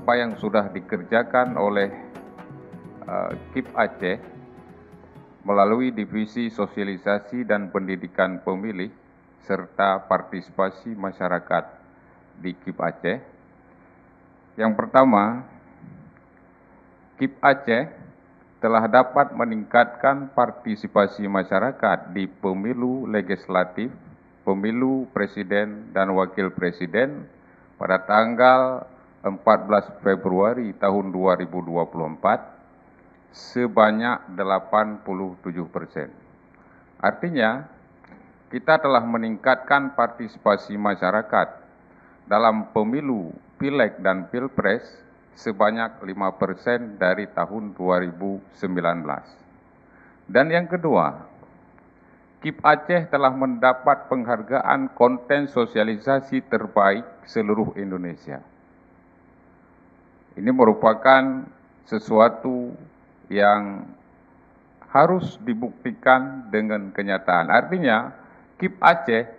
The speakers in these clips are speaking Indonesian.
apa yang sudah dikerjakan oleh KIP Aceh melalui Divisi Sosialisasi dan Pendidikan Pemilih serta Partisipasi Masyarakat di KIP Aceh. Yang pertama, KIP Aceh telah dapat meningkatkan partisipasi masyarakat di pemilu legislatif, pemilu presiden dan wakil presiden pada tanggal 14 Februari tahun 2024 sebanyak 87%. Artinya, kita telah meningkatkan partisipasi masyarakat dalam pemilu, pileg dan pilpres sebanyak 5% dari tahun 2019. Dan yang kedua, KIP Aceh telah mendapat penghargaan konten sosialisasi terbaik seluruh Indonesia. Ini merupakan sesuatu yang harus dibuktikan dengan kenyataan. Artinya, KIP Aceh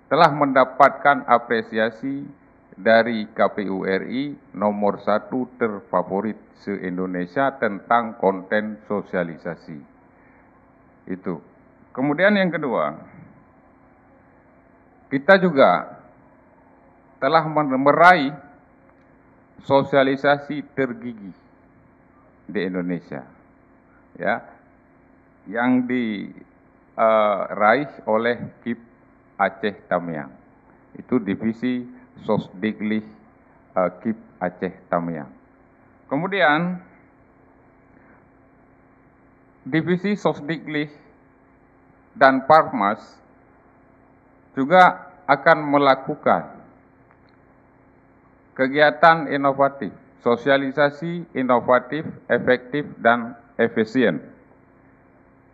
telah mendapatkan apresiasi dari KPU RI nomor 1 terfavorit se-Indonesia tentang konten sosialisasi. Itu. Kemudian yang kedua, kita juga telah meraih sosialisasi tergigih di Indonesia, ya, yang diraih oleh KIP Aceh Tamiang. Itu divisi Sosdiglih KIP Aceh Tamiang. Kemudian divisi Sosdiglih dan Parmas juga akan melakukan kegiatan inovatif, sosialisasi inovatif, efektif, dan efisien.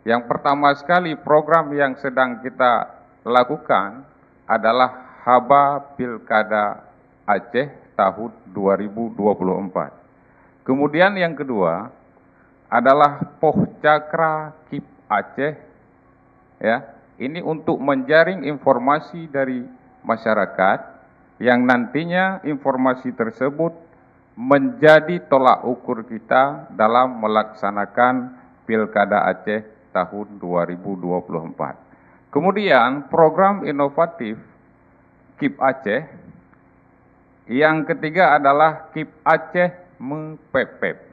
Yang pertama sekali program yang sedang kita lakukan adalah Haba Pilkada Aceh tahun 2024. Kemudian yang kedua adalah Poh Cakra KIP Aceh, ya. Ini untuk menjaring informasi dari masyarakat yang nantinya informasi tersebut menjadi tolak ukur kita dalam melaksanakan Pilkada Aceh tahun 2024. Kemudian program inovatif KIP Aceh, yang ketiga adalah KIP Aceh Mepepep.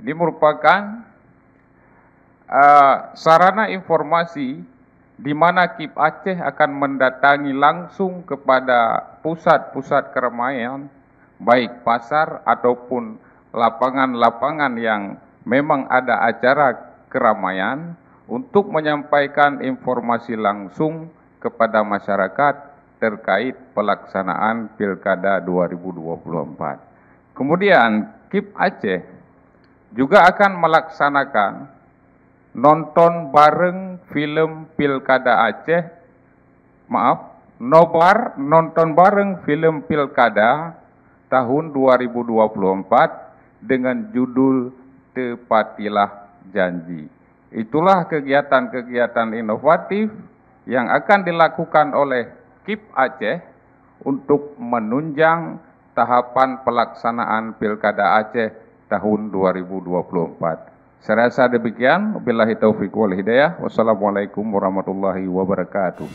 Ini merupakan sarana informasi di mana KIP Aceh akan mendatangi langsung kepada pusat-pusat keramaian, baik pasar ataupun lapangan-lapangan yang memang ada acara keramaian, untuk menyampaikan informasi langsung kepada masyarakat terkait pelaksanaan Pilkada 2024. Kemudian KIP Aceh juga akan melaksanakan nonton bareng film Pilkada Aceh, nonton bareng film Pilkada tahun 2024 dengan judul Tepatilah Janji. Itulah kegiatan-kegiatan inovatif yang akan dilakukan oleh KIP Aceh untuk menunjang tahapan pelaksanaan Pilkada Aceh tahun 2024. Saya rasa demikian. Wabillahi taufiq wal hidayah. Wassalamualaikum warahmatullahi wabarakatuh.